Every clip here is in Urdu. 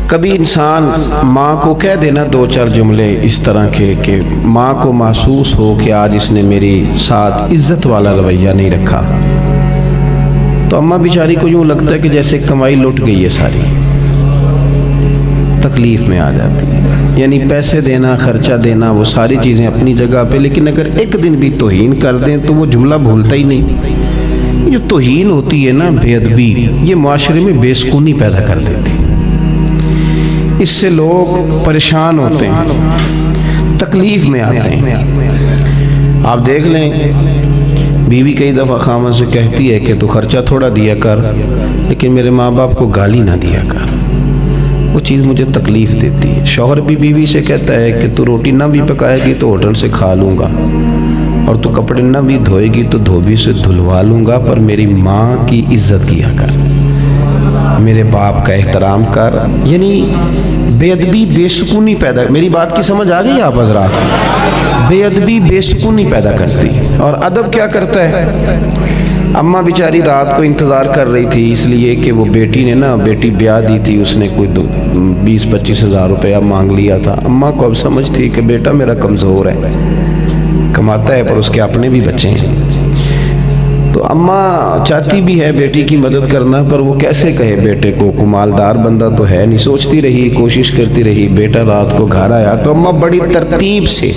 کبھی انسان ماں کو کہہ دینا دو چار جملے اس طرح کے کہ ماں کو محسوس ہو کہ آج اس نے میری ساتھ عزت والا رویہ نہیں رکھا، تو اماں بیچاری کو یوں لگتا ہے کہ جیسے کمائی لٹ گئی ہے ساری، تکلیف میں آ جاتی ہے۔ یعنی پیسے دینا، خرچہ دینا، وہ ساری چیزیں اپنی جگہ پہ، لیکن اگر ایک دن بھی توہین کر دیں تو وہ جملہ بھولتا ہی نہیں۔ جو توہین ہوتی ہے نا، بے ادبی، یہ معاشرے میں بے سکونی پیدا کر دیتی، اس سے لوگ پریشان ہوتے ہیں، تکلیف میں آتے ہیں۔ آپ دیکھ لیں، بیوی کئی دفعہ خامن سے کہتی ہے کہ تو خرچہ تھوڑا دیا کر، لیکن میرے ماں باپ کو گالی نہ دیا کر، وہ چیز مجھے تکلیف دیتی ہے۔ شوہر بھی بیوی سے کہتا ہے کہ تو روٹی نہ بھی پکائے گی تو ہوٹل سے کھا لوں گا، اور تو کپڑے نہ بھی دھوئے گی تو دھوبی سے دھلوا لوں گا، پر میری ماں کی عزت کیا کر، میرے باپ کا احترام کر۔ یعنی بے ادبی بے سکونی پیدا، میری بات کی سمجھ آ گئی آپ حضرات؟ بے ادبی بے سکونی پیدا کرتی، اور ادب کیا کرتا ہے؟ اماں بیچاری رات کو انتظار کر رہی تھی، اس لیے کہ وہ بیٹی نے نا، بیٹی بیاہ دی تھی، اس نے کوئی 20-25 ہزار روپیہ مانگ لیا تھا۔ اماں کو اب سمجھ تھی کہ بیٹا میرا کمزور ہے، کماتا ہے پر اس کے اپنے بھی بچے ہیں، تو اماں چاہتی بھی ہے بیٹی کی مدد کرنا، پر وہ کیسے کہے بیٹے کو، کوئی مالدار بندہ تو ہے نہیں۔ سوچتی رہی، کوشش کرتی رہی، بیٹا رات کو گھر آیا تو اماں بڑی ترتیب سے،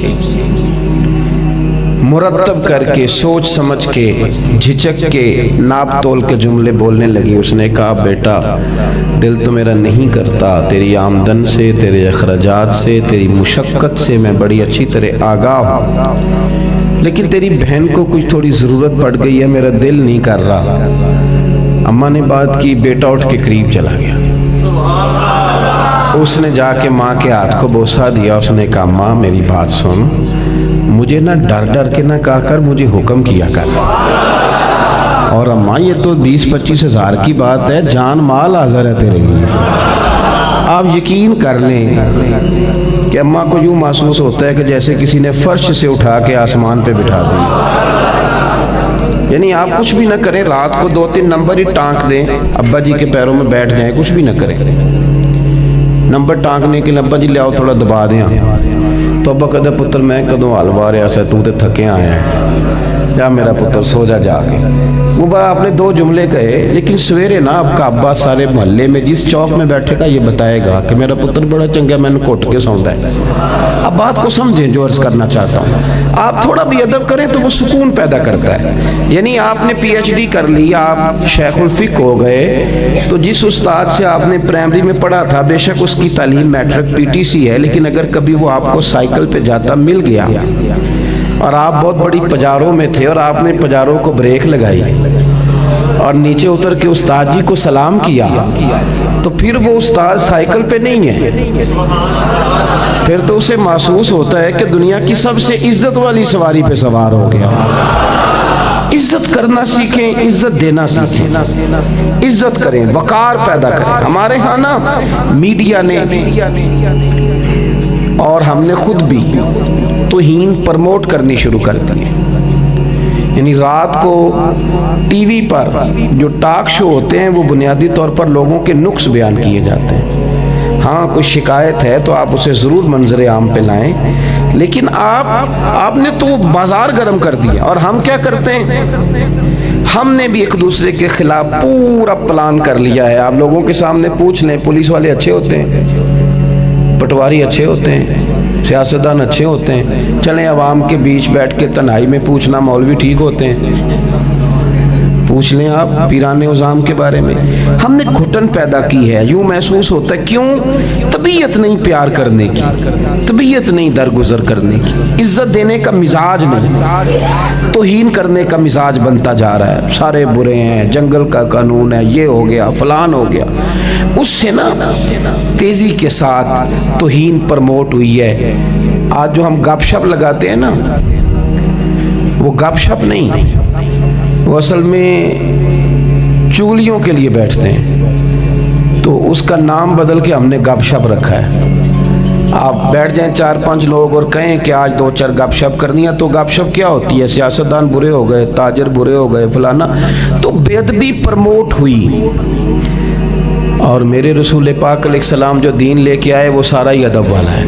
مرتب کر کے، سوچ سمجھ کے، جھجک کے، ناپ تول کے جملے بولنے لگی۔ اس نے کہا بیٹا دل تو میرا نہیں کرتا، تیری آمدن سے، تیرے اخراجات سے، تیری مشقت سے میں بڑی اچھی طرح آگاہ ہوں، لیکن تیری بہن کو کچھ تھوڑی ضرورت پڑ گئی ہے، میرا دل نہیں کر رہا۔ اماں نے بات کی، بیٹا اٹھ کے قریب چلا گیا، اس نے جا کے ماں کے ہاتھ کو بوسہ دیا۔ اس نے کہا ماں میری بات سن، مجھے نہ ڈر ڈر کے نہ کہا کر، مجھے حکم کیا کر۔ اور اماں یہ تو 20-25 ہزار کی بات ہے، جان مال حاضر ہے تیرے لیے۔ آپ یقین کر لیں کہ اماں کو یوں محسوس ہوتا ہے کہ جیسے کسی نے فرش سے اٹھا کے آسمان پہ بٹھا دیا۔ یعنی آپ کچھ بھی نہ کریں، رات کو 2-3 نمبر ہی ٹانک دیں، ابا جی کے پیروں میں بیٹھ جائیں، کچھ بھی نہ کریں، نمبر ٹانکنے کے لیے ابا جی لے آؤ تھوڑا دبا دیں، تو ابا کہتا پتر میں کدوں حلوا رہا سا، تو تے تھکے آیا ہے، جا میرا پتر سو جا جا کے۔ وہ بار آپ نے 2 جملے کہے، لیکن سویرے نا آپ کا ابا سارے محلے میں جس چوک میں بیٹھے گا یہ بتائے گا کہ میرا پتر بڑا چنگا، میں نے کوٹ کے سوندا ہے۔ اب بات کو سمجھیں جو عرض کرنا چاہتا ہوں، آپ تھوڑا بھی ادب کریں تو وہ سکون پیدا کرتا ہے۔ یعنی آپ نے PhD کر لی، آپ شیخ الفقہ ہو گئے، تو جس استاد سے آپ نے پرائمری میں پڑھا تھا، بے شک اس کی تعلیم میٹرک PTC ہے، لیکن اگر کبھی وہ آپ کو سائیکل پہ جاتا مل گیا اور آپ بہت بڑی پجاروں میں تھے اور آپ نے پجاروں کو بریک لگائی اور نیچے اتر کے استاد جی کو سلام کیا، تو پھر وہ استاد سائیکل پہ نہیں ہے، پھر تو اسے محسوس ہوتا ہے کہ دنیا کی سب سے عزت والی سواری پہ سوار ہو گیا۔ عزت کرنا سیکھیں، عزت دینا سیکھیں، عزت کریں، وقار پیدا کریں۔ ہمارے ہاں نا میڈیا نے اور ہم نے خود بھی توہین پرموٹ کرنی شروع کر دی ہے۔ یعنی رات کو ٹی وی پر جو ٹاک شو ہوتے ہیں وہ بنیادی طور پر لوگوں کے نقص بیان کیے جاتے ہیں۔ ہاں کوئی شکایت ہے تو آپ اسے ضرور منظر عام پہ لائیں، لیکن آپ نے تو بازار گرم کر دیا۔ اور ہم کیا کرتے ہیں، ہم نے بھی ایک دوسرے کے خلاف پورا پلان کر لیا ہے۔ آپ لوگوں کے سامنے پوچھ لیں، پولیس والے اچھے ہوتے ہیں، پٹواری اچھے ہوتے ہیں، سیاستدان اچھے ہوتے ہیں، چلیں عوام کے بیچ بیٹھ کے تنہائی میں پوچھنا، مولوی ٹھیک ہوتے ہیں، پوچھ لیں آپ پیران عظام کے بارے میں۔ ہم نے گھٹن پیدا کی ہے، یوں محسوس ہوتا ہے، کیوں؟ طبیعت نہیں پیار کرنے کی، طبیعت نہیں درگزر کرنے کی، عزت دینے کا مزاج نہیں، توہین کرنے کا مزاج بنتا جا رہا ہے۔ سارے برے ہیں، جنگل کا قانون ہے، یہ ہو گیا، فلان ہو گیا۔ اس سے نا تیزی کے ساتھ توہین پرموٹ ہوئی ہے۔ آج جو ہم گپ شپ لگاتے ہیں نا، وہ گپ شپ نہیں، وہ اصل میں چگلیوں کے لیے بیٹھتے ہیں، تو اس کا نام بدل کے ہم نے گپ شپ رکھا ہے۔ آپ بیٹھ جائیں 4-5 لوگ اور کہیں کہ آج 2-4 گپ شپ کرنی ہے، تو گپ شپ کیا ہوتی ہے؟ سیاستدان برے ہو گئے، تاجر برے ہو گئے، فلانا، تو بے ادبی پرموٹ ہوئی۔ اور میرے رسول پاک علیہ السلام جو دین لے کے آئے وہ سارا ہی ادب والا ہے،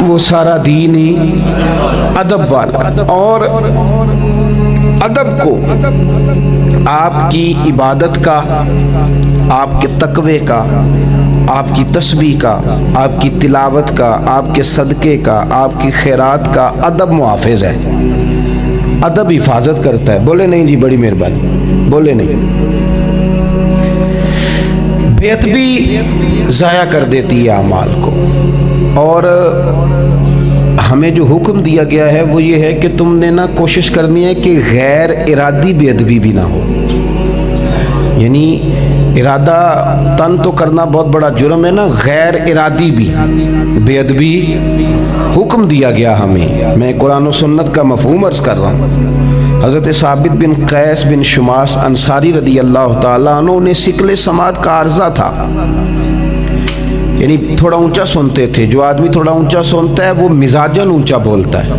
وہ سارا دین ہی ادب والا، اور ادب کو آپ کی عبادت کا، آپ کے تقوی کا، آپ کی تسبیح کا، آپ کی تلاوت کا، آپ کے صدقے کا، آپ کی خیرات کا ادب محافظ ہے، ادب حفاظت کرتا ہے۔ بولے نہیں جی بڑی مہربانی، بولے نہیں۔ بے ادبی ضائع کر دیتی ہے اعمال کو، اور ہمیں جو حکم دیا گیا ہے وہ یہ ہے کہ تم نے نا کوشش کرنی ہے کہ غیر ارادی بے ادبی بھی نہ ہو، یعنی ارادہ تن تو کرنا بہت بڑا جرم ہے نا، غیر ارادی بھی بے ادبی حکم دیا گیا ہمیں۔ میں قرآن و سنت کا مفہوم عرض کر رہا ہوں۔ حضرت ثابت بن قیس بن شماس انصاری رضی اللہ تعالیٰ عنہ نے سکل سماعت کا عارضہ تھا، یعنی تھوڑا اونچا سنتے تھے۔ جو آدمی تھوڑا اونچا سنتا ہے وہ مزاجن اونچا بولتا ہے،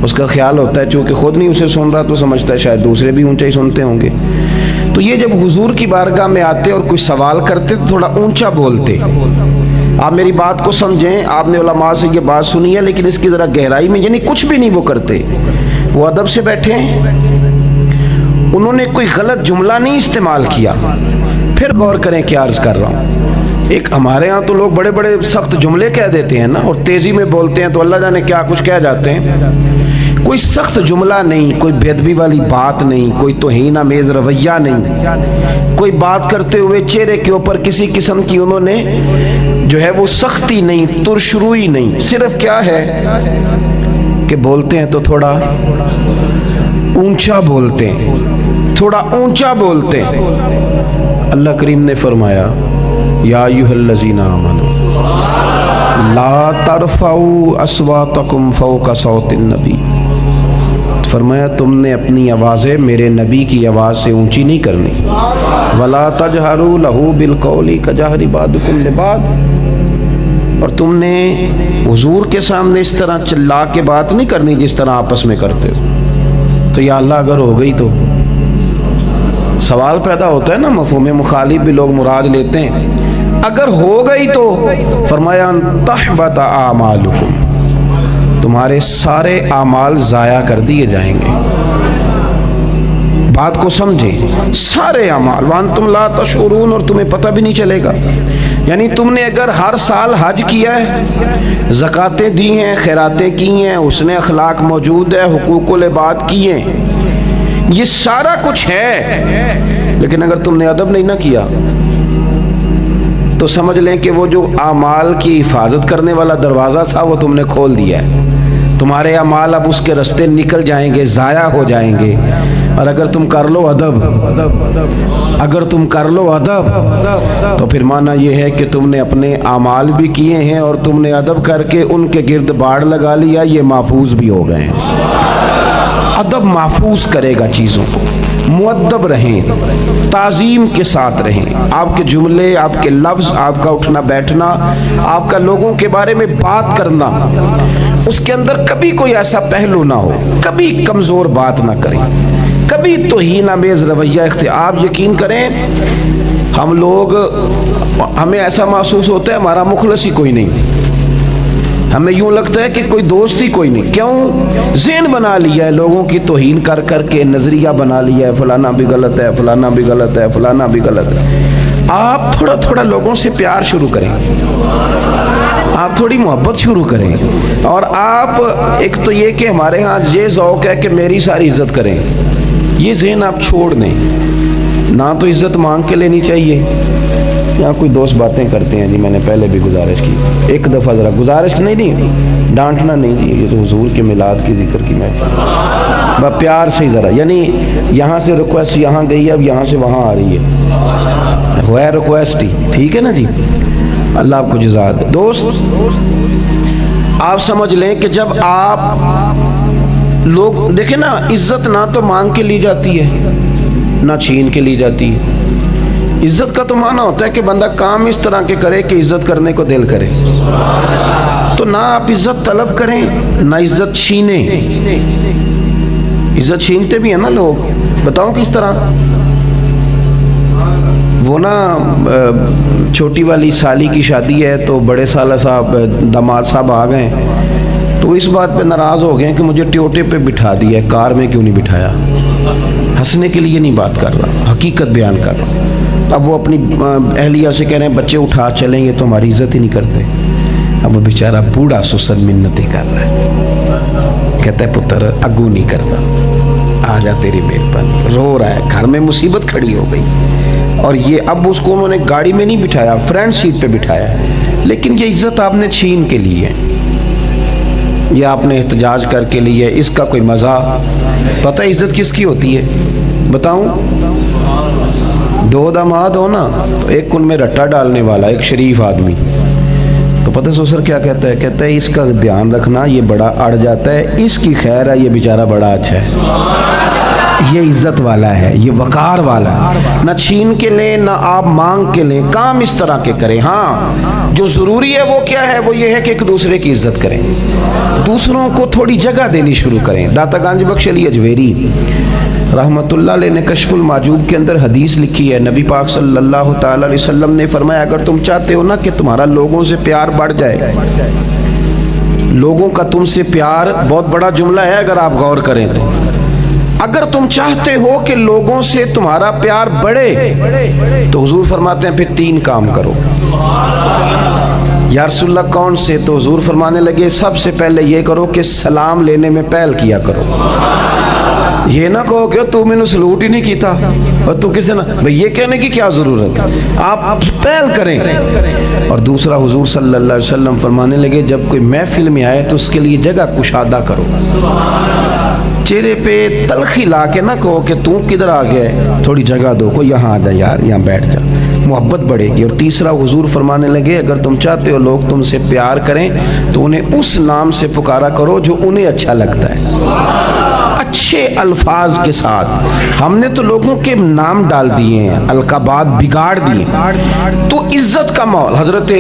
اس کا خیال ہوتا ہے چونکہ خود نہیں اسے سن رہا تو سمجھتا ہے شاید دوسرے بھی اونچا ہی سنتے ہوں گے۔ تو یہ جب حضور کی بارگاہ میں آتے اور کوئی سوال کرتے تو تھوڑا اونچا بولتے۔ آپ میری بات کو سمجھیں، آپ نے علماء سے یہ بات سنی ہے لیکن اس کی ذرا گہرائی میں، یعنی کچھ بھی نہیں وہ کرتے، وہ ادب سے بیٹھے ہیں، انہوں نے کوئی غلط جملہ نہیں استعمال کیا۔ پھر غور کریں کیا عرض کر رہا ہوں۔ ایک ہمارے ہاں تو لوگ بڑے بڑے سخت جملے کہہ دیتے ہیں نا، اور تیزی میں بولتے ہیں تو اللہ جانے کیا کچھ کہہ جاتے ہیں۔ کوئی سخت جملہ نہیں، کوئی بے ادبی والی بات نہیں، کوئی توہین آمیز رویہ نہیں، کوئی بات کرتے ہوئے چہرے کے اوپر کسی قسم کی انہوں نے جو ہے وہ سختی نہیں، ترشروئی نہیں، صرف کیا ہے کہ بولتے ہیں تو تھوڑا اونچا بولتے ہیں، تھوڑا اونچا بولتے ہیں۔ اللہ کریم نے فرمایا یا ایھا الذین آمنوا لا ترفعوا اصواتکم فوق صوت النبی، فرمایا تم نے اپنی آوازیں میرے نبی کی آواز سے اونچی نہیں کرنی۔ ولا تجہروا لہ بالقول کجہر بعضکم لبعض، اور تم نے حضور کے سامنے اس طرح چلا کے بات نہیں کرنی جس طرح آپس میں کرتے ہو۔ تو یا اللہ اگر ہو گئی تو سوال پیدا ہوتا ہے نا، مفہوم مخالف بھی لوگ مراد لیتے ہیں۔ اگر ہو گئی تو فرمایا تحبط اعمالکم، تمہارے سارے اعمال ضائع کر دیے جائیں گے۔ بات کو سمجھیں، سارے اعمال وانتم لا تشعرون، اور تمہیں پتہ بھی نہیں چلے گا۔ یعنی تم نے اگر ہر سال حج کیا ہے، زکاتیں دی ہیں، خیراتیں کی ہیں، حسن اخلاق موجود ہے، حقوق العباد کیے ہیں، یہ سارا کچھ ہے، لیکن اگر تم نے ادب نہیں نہ کیا تو سمجھ لیں کہ وہ جو اعمال کی حفاظت کرنے والا دروازہ تھا وہ تم نے کھول دیا ہے۔ تمہارے اعمال اب اس کے رستے نکل جائیں گے، ضائع ہو جائیں گے۔ اور اگر تم کر لو ادب، اگر تم کر لو ادب تو پھر معنی یہ ہے کہ تم نے اپنے اعمال بھی کیے ہیں، اور تم نے ادب کر کے ان کے گرد باڑ لگا لیا، یہ محفوظ بھی ہو گئے ہیں۔ ادب محفوظ کرے گا چیزوں کو۔ مؤدب رہیں، تعظیم کے ساتھ رہیں، آپ کے جملے، آپ کے لفظ، آپ کا اٹھنا بیٹھنا، آپ کا لوگوں کے بارے میں بات کرنا، اس کے اندر کبھی کوئی ایسا پہلو نہ ہو، کبھی کمزور بات نہ کریں، کبھی توہین آمیز رویہ اختیار۔ آپ یقین کریں ہم لوگ، ہمیں ایسا محسوس ہوتا ہے ہمارا مخلص ہی کوئی نہیں، ہمیں یوں لگتا ہے کہ کوئی دوست ہی کوئی نہیں۔ کیوں؟ ذہن بنا لیا ہے لوگوں کی توہین کر کر کے، نظریہ بنا لیا ہے فلانا بھی غلط ہے، فلانا بھی غلط ہے، فلانا بھی غلط ہے۔ آپ تھوڑا تھوڑا لوگوں سے پیار شروع کریں، آپ تھوڑی محبت شروع کریں، اور آپ ایک تو یہ کہ ہمارے ہاں یہ ذوق ہے کہ میری ساری عزت کریں، یہ ذہن آپ چھوڑ دیں۔ نہ تو عزت مانگ کے لینی چاہیے، یہاں کوئی دوست باتیں کرتے ہیں جی، میں نے پہلے بھی گزارش کی، ایک دفعہ ذرا گزارش نہیں، ڈانٹنا نہیں جی، یہ تو حضور کے میلاد کی ذکر کی میں بس پیار سے ہی ذرا، یعنی یہاں سے ریکویسٹ یہاں گئی ہے، اب یہاں سے وہاں آ رہی ہے، وہ ہے ریکویسٹ ہی، ٹھیک ہے نا جی، اللہ آپ کو جزا دے۔ دوست آپ سمجھ لیں کہ جب آپ لوگ دیکھیں نا، عزت نہ تو مانگ کے لی جاتی ہے نہ چھین کے لی جاتی ہے۔ عزت کا تو معنی ہوتا ہے کہ بندہ کام اس طرح کے کرے کہ عزت کرنے کو دل کرے، تو نہ آپ عزت طلب کریں نہ عزت چھینیں۔ عزت چھینتے بھی ہیں نا لوگ، بتاؤں کس طرح؟ وہ نا چھوٹی والی سالی کی شادی ہے تو بڑے سالہ صاحب داماد صاحب آ گئے، تو اس بات پہ ناراض ہو گئے کہ مجھے ٹیوٹے پہ بٹھا دیا، کار میں کیوں نہیں بٹھایا۔ ہنسنے کے لیے نہیں بات کر رہا، حقیقت بیان کر رہا۔ اب وہ اپنی اہلیہ سے کہہ رہے ہیں بچے اٹھا چلیں گے تو ہماری عزت ہی نہیں کرتے۔ اب وہ بیچارہ بوڑھا سسن منتیں کر رہا ہے، کہتا ہے پتر اگو نہیں کرتا، آ جا تیری مہربانی، رو رہا ہے، گھر میں مصیبت کھڑی ہو گئی۔ اور یہ اب اس کو انہوں نے گاڑی میں نہیں بٹھایا، فرنٹ سیٹ پہ بٹھایا، لیکن یہ عزت آپ نے چھین کے لی ہے، یہ آپ نے احتجاج کر کے لی ہے، اس کا کوئی مزہ۔ پتہ ہے عزت کس کی ہوتی ہے بتاؤں؟ دو داماد ہو نا، تو ایک ان میں رٹا ڈالنے والا، ایک شریف آدمی، تو پتہ سسر کیا کہتا ہے؟ کہتا ہے اس کا دھیان رکھنا، یہ بڑا اڑ جاتا ہے، اس کی خیر ہے، یہ بیچارہ بڑا اچھا ہے، یہ عزت والا ہے، یہ وقار والا ہے، نہ چھین کے لیں نہ آپ مانگ کے لیں، کام اس طرح کے کریں۔ ہاں جو ضروری ہے وہ کیا ہے؟ وہ یہ ہے کہ ایک دوسرے کی عزت کریں، دوسروں کو تھوڑی جگہ دینی شروع کریں۔ داتا گنج بخش علی اجویری رحمۃ اللہ علیہ نے کشف المعجوب کے اندر حدیث لکھی ہے، نبی پاک صلی اللہ تعالی علیہ وسلم نے فرمایا اگر تم چاہتے ہو نا کہ تمہارا لوگوں سے پیار بڑھ جائے، لوگوں کا تم سے پیار، بہت بڑا جملہ ہے اگر آپ غور کریں تو، اگر تم چاہتے ہو کہ لوگوں سے تمہارا پیار بڑھے تو حضور فرماتے ہیں پھر 3 کام کرو۔ یا رسول اللہ کون سے؟ تو حضور فرمانے لگے سب سے پہلے یہ کرو کہ سلام لینے میں پہل کیا کرو، یہ نہ کہو کہ تو میں نے سلوٹ ہی نہیں کیتا اور تو کسی نہ، بھئی یہ کہنے کی کیا ضرورت ہے، آپ پہل کریں۔ اور دوسرا حضور صلی اللہ علیہ وسلم فرمانے لگے جب کوئی محفل میں آئے تو اس کے لیے جگہ کشادہ کرو، چہرے پہ تلخی لا کے نہ کہو کہ تو کدھر آ گیا ہے، تھوڑی جگہ دو، کو یہاں آ جا یار، یہاں بیٹھ جا، محبت بڑھے گی۔ اور تیسرا حضور فرمانے لگے اگر تم چاہتے ہو لوگ تم سے پیار کریں تو انہیں اس نام سے پکارا کرو جو انہیں اچھا لگتا ہے، اچھے الفاظ کے ساتھ۔ ہم نے تو لوگوں کے نام ڈال دیے ہیں، القابات بگاڑ دیے، تو عزت کا ماحول۔ حضرت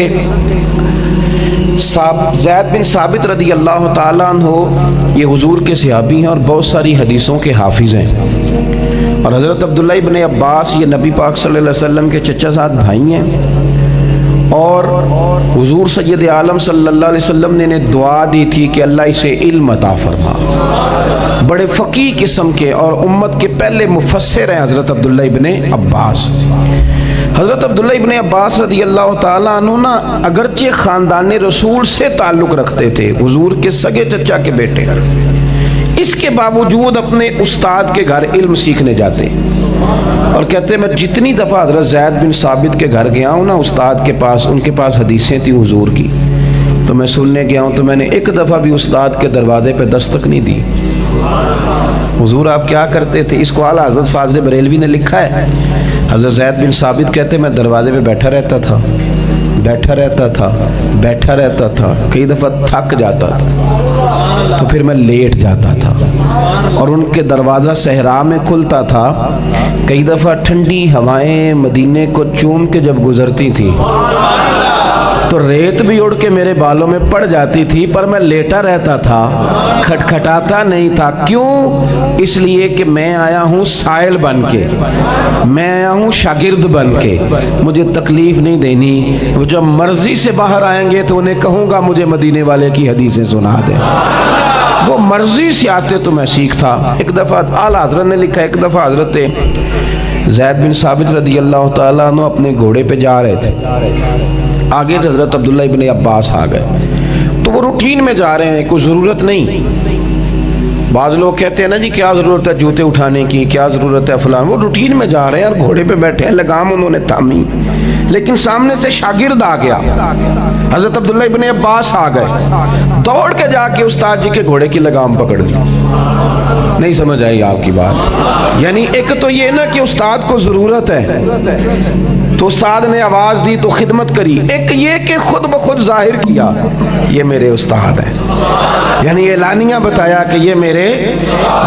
زید بن ثابت رضی اللہ تعالیٰ عنہ یہ حضور کے صحابی ہیں اور بہت ساری حدیثوں کے حافظ ہیں، اور حضرت عبداللہ ابن عباس یہ نبی پاک صلی اللہ علیہ وسلم کے چچا زاد بھائی ہیں، اور حضور سید عالم صلی اللہ علیہ وسلم نے انہیں دعا دی تھی کہ اللہ اسے علم عطا فرما، بڑے فقیہ قسم کے، اور امت کے پہلے مفسر ہیں حضرت عبداللہ ابن عباس۔ حضرت عبداللہ ابن عباس رضی اللہ تعالیٰ عنہ نا اگرچہ خاندان رسول سے تعلق رکھتے تھے، حضور کے سگے چچا کے بیٹے، اس کے باوجود اپنے استاد کے گھر علم سیکھنے جاتے، اور کہتے ہیں میں جتنی دفعہ حضرت زید بن ثابت کے گھر گیا ہوں نا استاد کے پاس، ان کے پاس حدیثیں تھیں حضور کی، تو میں سننے گیا ہوں تو میں نے ایک دفعہ بھی استاد کے دروازے پہ دستک نہیں دی۔ حضور آپ کیا کرتے تھے؟ اس کو اعلیٰ حضرت فاضل بریلوی نے لکھا ہے، حضرت زید بن ثابت کہتے میں دروازے پہ بیٹھا رہتا تھا، بیٹھا رہتا تھا، بیٹھا رہتا تھا، کئی دفعہ تھک جاتا تھا تو پھر میں لیٹ جاتا تھا، اور ان کے دروازہ صحرا میں کھلتا تھا، کئی دفعہ ٹھنڈی ہوائیں مدینے کو چوم کے جب گزرتی تھی تو ریت بھی اڑ کے میرے بالوں میں پڑ جاتی تھی، پر میں لیٹا رہتا تھا، کھٹکھٹاتا نہیں تھا۔ کیوں؟ اس لیے کہ میں آیا ہوں سائل بن کے، میں آیا ہوں شاگرد بن کے، مجھے تکلیف نہیں دینی، وہ جب مرضی سے باہر آئیں گے تو انہیں کہوں گا مجھے مدینے والے کی حدیثیں سنا دیں، وہ مرضی سے آتے تو میں سیکھتا۔ ایک دفعہ اعلیٰ حضرت نے لکھا، ایک دفعہ حضرت زید بن ثابت رضی اللہ تعالیٰ عنہ اپنے گھوڑے پہ جا رہے تھے، آگے سے حضرت عبداللہ ابن عباس آ گئے، تو وہ روٹین میں جا رہے ہیں، کوئی ضرورت نہیں۔ بعض لوگ کہتے ہیں نا جی کیا ضرورت ہے جوتے اٹھانے کی، کیا ضرورت ہے فلان، وہ روٹین میں جا رہے ہیں اور گھوڑے پہ بیٹھے ہیں، لگام انہوں نے تھامی، لیکن سامنے سے شاگرد آ گیا، حضرت عبداللہ ابن عباس آ گئے، دوڑ کے جا کے استاد جی کے گھوڑے کی لگام پکڑ لی۔ نہیں سمجھ آئی آپ کی بات؟ یعنی ایک تو یہ نا کہ استاد کو ضرورت ہے تو استاد نے آواز دی تو خدمت کری، ایک یہ کہ خود بخود ظاہر کیا یہ میرے استاد ہیں، یعنی اعلانیہ بتایا کہ یہ میرے،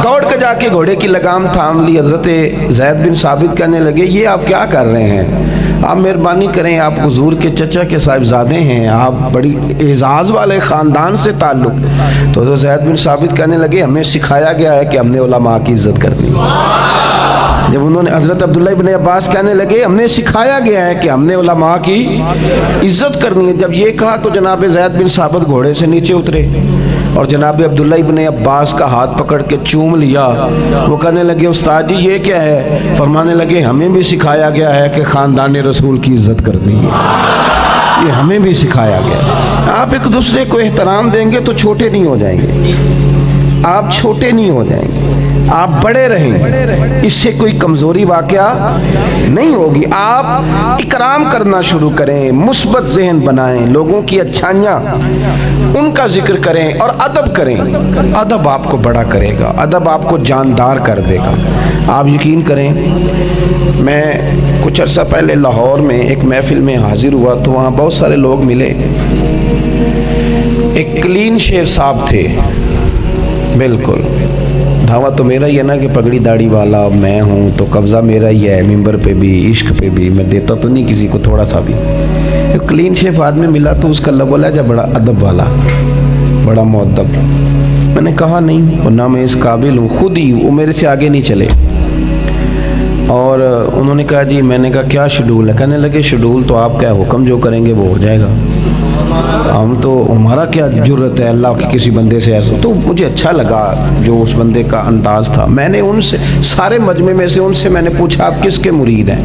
دوڑ کے جا کے گھوڑے کی لگام تھام لی۔ حضرت زید بن ثابت کہنے لگے یہ آپ کیا کر رہے ہیں؟ آپ مہربانی کریں، آپ حضور کے چچا کے صاحبزادے ہیں، آپ بڑی اعزاز والے خاندان سے تعلق۔ تو حضرت زید بن ثابت کہنے لگے ہمیں سکھایا گیا ہے کہ ہم نے علماء کی عزت کرنی، جب انہوں نے حضرت عبداللہ ابن عباس کہنے لگے ہم نے سکھایا گیا ہے کہ ہم نے علماء کی عزت کرنی ہے، جب یہ کہا تو جناب زید بن ثابت گھوڑے سے نیچے اترے اور جناب عبداللہ ابن عباس کا ہاتھ پکڑ کے چوم لیا۔ وہ کہنے لگے استاد جی یہ کیا ہے؟ فرمانے لگے ہمیں بھی سکھایا گیا ہے کہ خاندان رسول کی عزت کرنی ہے، یہ ہمیں بھی سکھایا گیا۔ آپ ایک دوسرے کو احترام دیں گے تو چھوٹے نہیں ہو جائیں گے، آپ چھوٹے نہیں ہو جائیں گے، آپ بڑے رہیں، اس سے کوئی کمزوری واقعہ نہیں ہوگی۔ آپ اکرام کرنا شروع کریں، مثبت ذہن بنائیں، لوگوں کی اچھائیاں ان کا ذکر کریں اور ادب کریں۔ ادب آپ کو بڑا کرے گا، ادب آپ کو جاندار کر دے گا۔ آپ یقین کریں، میں کچھ عرصہ پہلے لاہور میں ایک محفل میں حاضر ہوا تو وہاں بہت سارے لوگ ملے۔ ایک کلین شیو صاحب تھے، بالکل دعویٰ تو میرا ہی ہے نا کہ پگڑی داڑھی والا میں ہوں تو قبضہ میرا ہی ہے، ممبر پہ بھی عشق پہ بھی، میں دیتا تو نہیں کسی کو تھوڑا سا بھی۔ ایک کلین شیف آدمی ملا تو اس کا لب والا جا بڑا ادب والا، بڑا مؤدب۔ میں نے کہا نہیں اور نہ میں اس قابل ہوں، خود ہی وہ میرے سے آگے نہیں چلے اور انہوں نے کہا جی، میں نے کہا کیا شیڈول ہے؟ کہنے لگے شیڈول تو آپ کیا حکم جو کریں گے وہ ہو جائے گا، ہم تو ہمارا کیا جرت ہے اللہ کے کسی بندے سے ایسا۔ تو مجھے اچھا لگا جو اس بندے کا انداز تھا۔ میں نے ان سے سارے مجمع میں سے ان سے میں نے پوچھا آپ کس کے مرید ہیں؟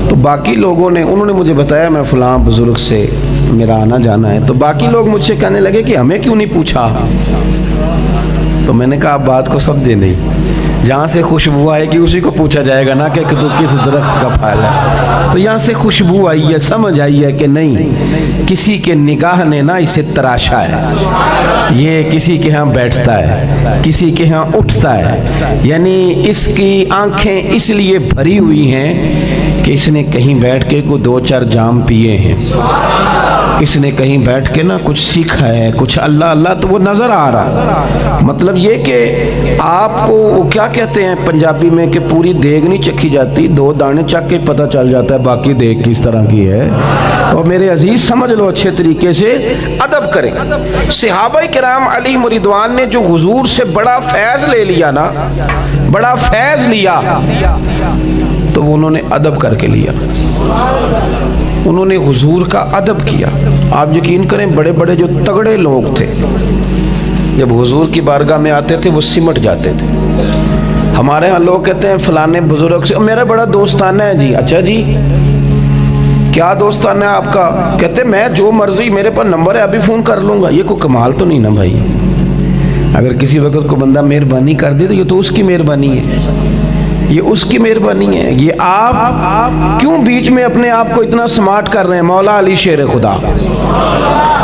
تو باقی لوگوں نے انہوں نے مجھے بتایا میں فلاں بزرگ سے میرا آنا جانا ہے۔ تو باقی لوگ مجھ سے کہنے لگے کہ ہمیں کیوں نہیں پوچھا؟ تو میں نے کہا آپ بات کو سمجھے نہیں، جہاں سے خوشبو آئے گی اسی کو پوچھا جائے گا نا کہ تو کس درخت کا پھل ہے۔ تو یہاں سے خوشبو آئی ہے، سمجھ آئی ہے کہ نہیں کسی کے نگاہ نے نا اسے تراشا ہے، یہ کسی کے ہاں بیٹھتا ہے، کسی کے ہاں اٹھتا ہے، یعنی اس کی آنکھیں اس لیے بھری ہوئی ہیں کہ اس نے کہیں بیٹھ کے کو 2-4 جام پیے ہیں، اس نے کہیں بیٹھ کے نا کچھ سیکھا ہے، کچھ اللہ اللہ تو وہ نظر آ رہا۔ مطلب یہ کہ آپ کو وہ کیا کہتے ہیں پنجابی میں کہ پوری دیگ نہیں چکھی جاتی، 2 دانے چک کے پتہ چل جاتا ہے باقی دیگ کس طرح کی ہے۔ اور میرے عزیز سمجھ لو اچھے طریقے سے ادب کریں۔ صحابہ کرام علی رضوان نے جو حضور سے بڑا فیض لے لیا نا، بڑا فیض لیا تو وہ انہوں نے ادب کر کے لیا، انہوں نے حضور کا ادب کیا۔ آپ یقین کریں بڑے بڑے جو تگڑے لوگ تھے جب حضور کی بارگاہ میں آتے تھے وہ سمٹ جاتے تھے۔ ہمارے ہاں لوگ کہتے ہیں فلانے بزرگ سے میرا بڑا دوستانہ ہے جی۔ اچھا جی کیا دوستانہ ہے آپ کا؟ کہتے میں جو مرضی میرے پاس نمبر ہے ابھی فون کر لوں گا۔ یہ کوئی کمال تو نہیں نا بھائی؟ اگر کسی وقت کو بندہ مہربانی کر دے تو یہ تو اس کی مہربانی ہے، یہ اس کی مہربانی ہے۔ یہ آپ کیوں بیچ میں اپنے آپ کو اتنا سمارٹ کر رہے ہیں؟ مولا علی شیر خدا،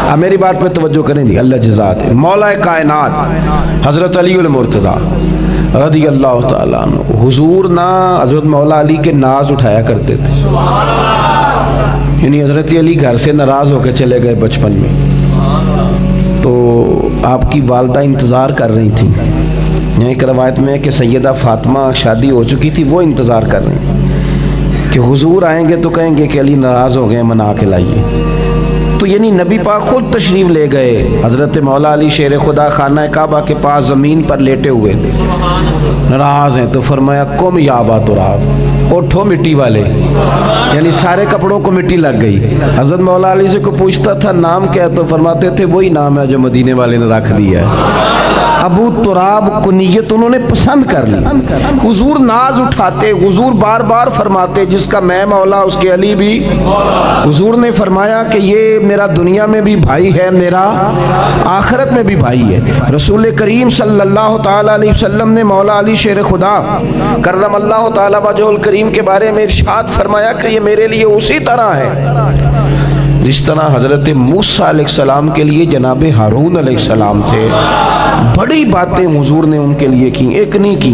اب میری بات پہ توجہ کریں جی، اللہ جزات ہے۔ مولا کائنات حضرت علی المرتضی رضی اللہ تعالیٰ عنہ، حضور نہ حضرت مولا علی کے ناز اٹھایا کرتے تھے، یعنی حضرت علی گھر سے ناراض ہو کے چلے گئے بچپن میں تو آپ کی والدہ انتظار کر رہی تھیں۔ یہاں ایک روایت میں ہے کہ سیدہ فاطمہ شادی ہو چکی تھی، وہ انتظار کر رہی ہیں کہ حضور آئیں گے تو کہیں گے کہ علی ناراض ہو گئے منا کے لائیے۔ تو یعنی نبی پاک خود تشریف لے گئے، حضرت مولا علی شیر خدا خانہ کعبہ کے پاس زمین پر لیٹے ہوئے تھے، ناراض ہیں، تو فرمایا قم یا ابا تراب، اٹھو مٹی والے، یعنی سارے کپڑوں کو مٹی لگ گئی۔ حضرت مولا علی سے کوئی پوچھتا تھا نام کیا تو فرماتے تھے وہی نام ہے جو مدینے والے نے رکھ دیا ہے، ابو تراب کنیت انہوں نے پسند کر لی۔ حضور ناز اٹھاتے، حضور بار بار فرماتے جس کا میں مولا اس کے علی بھی۔ حضور نے فرمایا کہ یہ میرا دنیا میں بھی بھائی ہے، میرا آخرت میں بھی بھائی ہے۔ رسول کریم صلی اللہ تعالی علیہ وسلم نے مولا علی شیر خدا کرم اللہ تعالی وجہ الکریم کے بارے میں ارشاد فرمایا کہ یہ میرے لیے اسی طرح ہے جس طرح حضرت موسیٰ علیہ السلام کے لیے جناب ہارون علیہ السلام تھے۔ بڑی باتیں حضور نے ان کے لیے کی، ایک نہیں کی۔